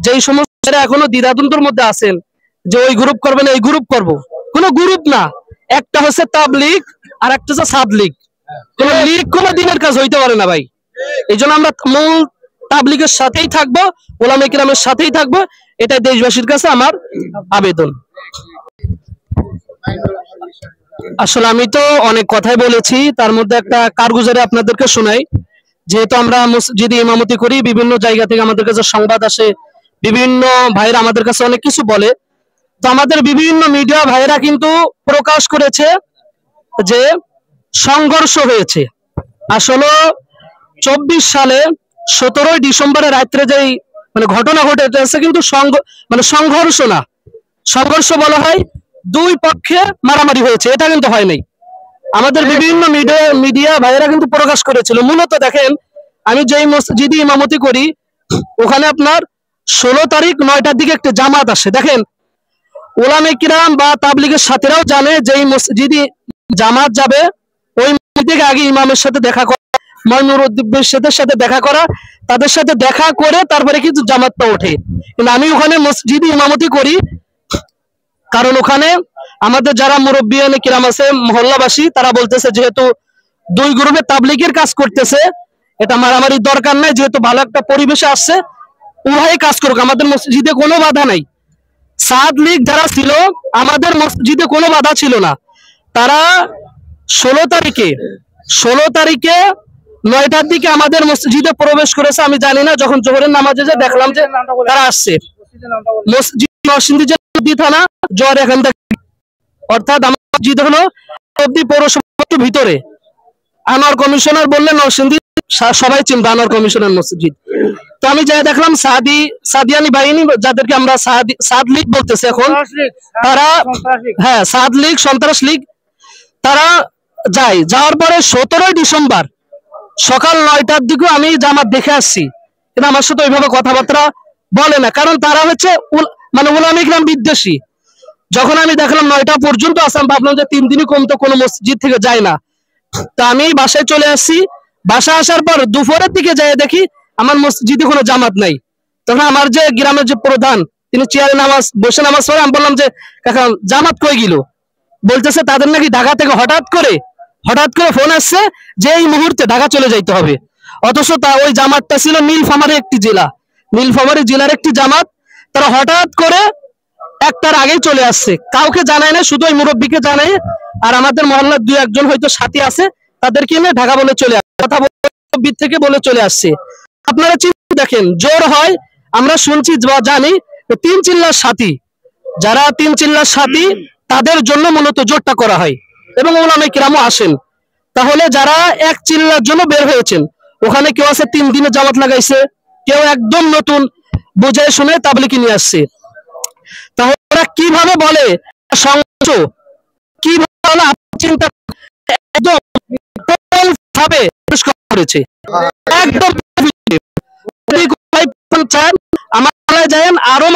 যেই সমস্ত এখনো দ্বিধাদ্বন্দ্বের মধ্যে আছেন যে ওই গ্রুপ করবেন এই গ্রুপ করব, কোনো গ্রুপ না, একটা হচ্ছে তাবলীগ আর একটা হচ্ছে সাদলীগ। কোন লীগ কোন দিনের কাজ হইতে পারে না ভাই। এই জন্য আমরা মূল তাবলীগের সাথেই থাকবো, ওলামায়ে কিরামের সাথেই থাকবো, এটাই দেশবাসীর কাছে আমার আবেদন। আসলে আমি তো অনেক কথাই বলেছি, তার মধ্যে একটা কারগুজারি আপনাদেরকে শোনাই। যেহেতু আমরা মসজিদে ইমামতি করি, বিভিন্ন জায়গা থেকে আমাদের কাছে সংবাদ আসে, বিভিন্ন ভাইরা আমাদের কাছে অনেক কিছু বলে। তো আমাদের বিভিন্ন মিডিয়া ভাইরা কিন্তু প্রকাশ করেছে যে সংঘর্ষ হয়েছে। আসলে 24 সালে 17 ডিসেম্বরের রাত্রে যেই ঘটনা ঘটেছে কিন্তু সংঘর্ষ না, সংঘর্ষ বলা হয় দুই পক্ষে মারামারি হয়েছে, এটা কিন্তু হয় নাই। আমাদের বিভিন্ন মিডিয়া ভাইয়েরা কিন্তু প্রকাশ করেছিল। মূলত দেখেন, আমি যেই মসজিদে ইমামতি করি ওখানে আপনার 16 তারিখ 9টার দিকে একটা জামাত আসে। দেখেন, ওলামায়ে কিরাম বা তাবলীগের সাথীরাও জানে যে এই মসজিদে জামাত যাবে, ওই মসজিদে আগে ইমামের সাথে দেখা করা, মুরব্বিদের সাথে দেখা করা, তাদের সাথে দেখা করে তারপরে কিন্তু জামাতটা ওঠে। কিন্তু আমি ওখানে মসজিদে ইমামতি করি কারণ ওখানে আমাদের যারা মুরব্বিয়ানে কিরাম আছে, মহল্লাবাসী, তারা বলতেছে যেহেতু দুই গ্রুপে তাবলীগের কাজ করতেছে, এটা মারামারির দরকার নাই, যেহেতু ভালো একটা পরিবেশে আসছে, উভয়ে কাজ করুক, আমাদের মসজিদে কোনো বাধা নাই। সাদ লীগ যারা ছিল আমাদের মসজিদে কোনো বাধা ছিল না, তারা 16 তারিখে 9টার দিকে আমাদের মসজিদে প্রবেশ করেছে। আমি জানি না, যখন জোহরের নামাজে যে দেখলাম যে তারা আসছে, মসজিদ নরসিংদী জেলা থানা জোয়ার এখান থেকে, অর্থাৎ আমার মসজিদ হলো অবধি পৌরসভার ভিতরে। আনোয়ার কমিশনার বললেন নরসিংদী সবাই চিনবে আনোয়ার কমিশনার মসজিদ। তো আমি যাই দেখলাম সাদিয়ানি বাহিনী, যাদেরকে আমরা সাদ লীগ বলতেছি এখন, তারা সাদ লীগ, সন্ত্রাস লীগ, তারা যাওয়ার পরে 17 ডিসেম্বর সকাল 9টার দিকে আমি জামাত দেখে আসছি, কিন্তু আমার সাথে ওইভাবে কথাবার্তা বলে না, কারণ তারা হচ্ছে ওলামায়ে কিরাম বিদ্বেষী। যখন আমি দেখলাম 9টা পর্যন্ত আসলাম, ভাবলাম যে 3 দিনই কম তো কোনো মসজিদ থেকে যায় না। তা আমি বাসায় চলে আসছি, বাসায় আসার পর দুপুরের দিকে যাই দেখি আমার মসজিদে কোনো জামাত নাই। তখন আমার যে গ্রামের যে প্রধান, তিনি চেয়ারে বসে নামাজ পড়ে, আমি বললাম যে কাকা জামাত কই গেল? বলতেছে তাদের নাকি ঢাকা থেকে হঠাৎ করে ফোন আসছে যে এই মুহূর্তে ঢাকা চলে যাইতে হবে। অথচ ওই জামাতটা ছিল নীলফামারী জেলার একটি জামাত। তারা হঠাৎ করে একটার আগেই চলে আসছে, কাউকে জানায় না, শুধু ওই মুরব্বীকে জানায়, আর আমাদের মহল্লার 2-1 হয়তো সাথী আছে, তাদেরকে নিয়ে ঢাকা বলে চলে আসছে, কথা থেকে বলে চলে আসছে। আপনারা চিন্তা দেখেন, জোর হয়, আমরা শুনছি বা জানি 3 চিল্লার সাথী, যারা 3 চিল্লার সাথী তাদের জন্য মূলত জোরটা করা হয়, এবং ওলামায়ে কিরামও আসেন। তাহলে যারা 1 চিল্লার জন্য বের হয়েছেন, ওখানে কেউ আছে 3 দিনে জামাত লাগাইছে, কেউ একদম নতুন বুঝে শুনে তাবলীগ নিয়ে আসছে। তাহলে ওরা কিভাবে বলে সংঘর্ষ, কিভাবে আপনি চিন্তা একদম ভাবে করেছে, একদম আরো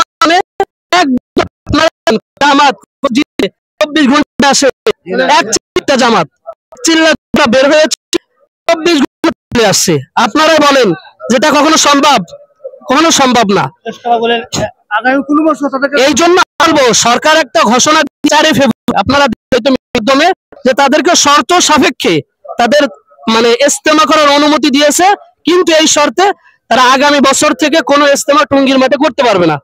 জামাত 24 ঘন্টা আসে, একটা জামাত চিল্লা বের হয়েছে 24 ঘন্টা চলে আসছে। আপনারাই বলেন যেটা কখনো সম্ভব না। এই জন্য বলবো, সরকার একটা ঘোষণা 4 ফেব্রুয়ারি আপনারা মাধ্যমে যে তাদেরকে শর্ত সাপেক্ষে তাদের ইজতেমা করার অনুমতি দিয়েছে, কিন্তু এই শর্তে তারা আগামী বছর থেকে কোনো ইজতেমা টঙ্গীর মাঠে করতে পারবে না।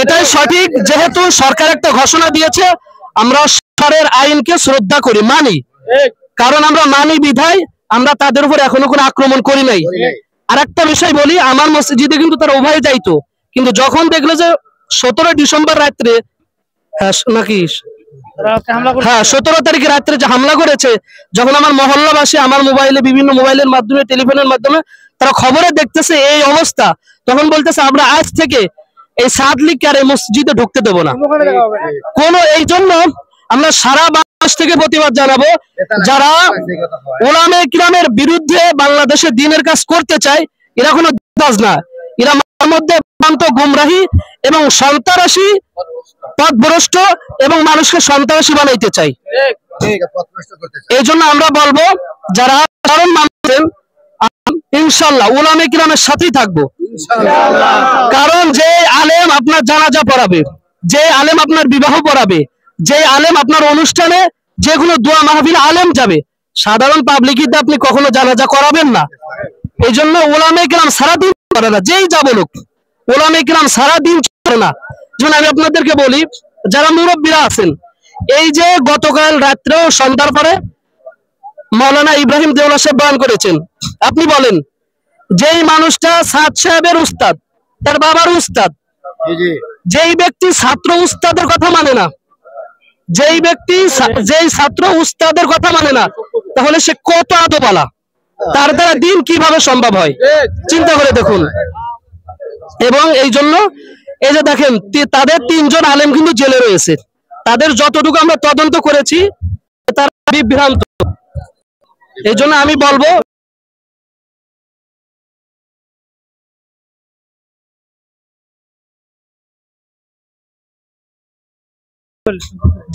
এটাই সঠিক। যেহেতু সরকার একটা ঘোষণা দিয়েছে, আমরা সরকারের আইনকে শ্রদ্ধা করি, মানি, কারণ আমরা মানি বিধায় আমরা তাদের উপর এখনো কোনো আক্রমণ করি নাই। আর একটা বিষয় বলি, আমার মসজিদে কিন্তু তারা উভয় যাইতো, কিন্তু যখন দেখলো যে 17 ডিসেম্বর রাত্রে নাকি 17 তারিখে রাত্রে যে হামলা করেছে, যখন আমার মহল্লাবাসী আমার মোবাইলে, বিভিন্ন মোবাইলের মাধ্যমে, টেলিফোনের মাধ্যমে তারা খবরে দেখতেছে এই অবস্থা, তখন বলতেছে আমরা আজ থেকে এই সাদ লীগকে আর এই মসজিদে ঢুকতে দেবো না কোনো। এই জন্য আমরা সারা বাংলাদেশ থেকে প্রতিবাদ জানাবো, যারা ওলামায়ে কিরামের বিরুদ্ধে বাংলাদেশে দ্বীনের কাজ করতে চায়, এরা কোনো কাজ না, এরা মধ্যে গুমরাহি এবং সন্ত্রাসী, পথভ্রষ্ট এবং মানুষকে সন্ত্রাসী বানাইতে চাই। এই জন্য আমরা বলবো, যারা মানছেন ইনশাআল্লাহ ওলামায়ে কিরামের সাথেই থাকবো। কারণ যে আলেম আপনার জানাজা পড়াবে, যে আলেম আপনার বিবাহ পড়াবে, যে আলেম আপনার অনুষ্ঠানে যেগুলো দোয়া মাহফিল আলেম যাবে, সাধারণ পাবলিকিতে আপনি কখনো জানাজা করাবেন না। এই জন্য ওলামায়ে কেরাম সারাদিন করে না, যেই যা বলুক ওলামায়ে কেরাম সারাদিন করে না। যেমন আমি আপনাদেরকে বলি, যারা মুরব্বীরা আছেন, এই যে গতকাল রাত্রেও সন্ধ্যার পরে মাওলানা ইব্রাহিম দেওলা সাহেব বয়ান করেছেন, আপনি বলেন যেই মানুষটা সাদ সাহেবের উস্তাদ, তার বাবার উস্তাদ, যেই ব্যক্তি ছাত্র উস্তাদের কথা মানে না, যেই ছাত্র উস্তাদের কথা মানে না, তাহলে সে কত আদবালা, তার দ্বারা দিন কিভাবে সম্ভব হয় চিন্তা করে দেখুন। এবং এই জন্য এই যে দেখেন তাদের 3 জন আলেম কিন্তু জেলে রয়েছে, তাদের যতটুকু আমরা তদন্ত করেছি তারা বিভ্রান্ত। এই জন্য আমি বলবো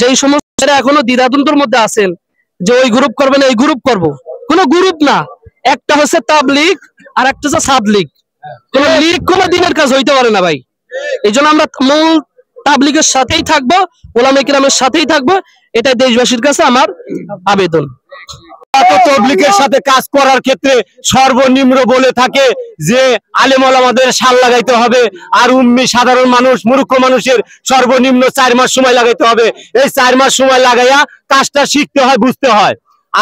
যেই সমস্ত এখনো দ্বিধাদ্বন্দ্বের মধ্যে আছেন যে ওই গ্রুপ করবেন এই গ্রুপ করব, কোনো গ্রুপ না, একটা হচ্ছে তাবলীগ আর একটা হচ্ছে সাদলীগ। কোন লীগ কোন দিনের কাজ হইতে পারে না ভাই। এই জন্য আমরা মূল তাবলীগের সাথেই থাকবো, ওলামায়ে কেরামের সাথেই থাকবো, এটাই দেশবাসীর কাছে আমার আবেদন। তাবলীগের সাথে কাজ করার ক্ষেত্রে সর্বনিম্ন বলে থাকে যে আলেম ওলামাদের সাল লাগাইতে হবে, আর উম্মি সাধারণ মানুষ মূর্খ মানুষের সর্বনিম্ন 4 মাস সময় লাগাইতে হবে। এই 4 মাস সময় লাগাইয়া কাজটা শিখতে হয়, বুঝতে হয়।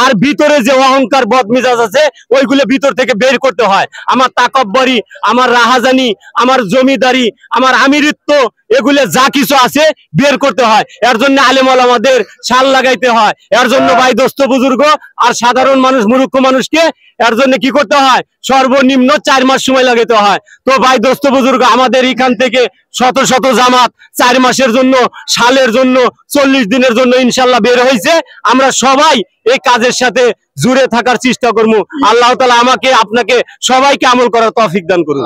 আর ভিতরে যে অহংকার বদমিজাজ আছে ওইগুলো ভিতর থেকে বের করতে হয়। আমার তাকব্বরি, আমার রাহাজানি, আমার জমিদারি, আমার আমিরিত্ব, এগুলো যা কিছু আছে বের করতে হয়। এর জন্য আলেম ওলামাদের শাল লাগাইতে হয়। এর জন্য ভাই দোস্ত বুজুর্গ আর সাধারণ মানুষ মূর্খ মানুষকে এর জন্য কি করতে হয়, সর্বনিম্ন 4 মাস সময় লাগাইতে হয়। তো ভাই দোস্ত বুজুর্গ, আমাদের এখান থেকে শত শত জামাত 4 মাসের জন্য, সালের জন্য, 40 দিনের জন্য ইনশাল্লাহ বের হয়েছে। আমরা সবাই এই কাজের সাথে জুড়ে থাকার চেষ্টা করবো। আল্লাহ তাআলা আমাকে আপনাকে সবাইকে আমল করার তৌফিক দান করুন।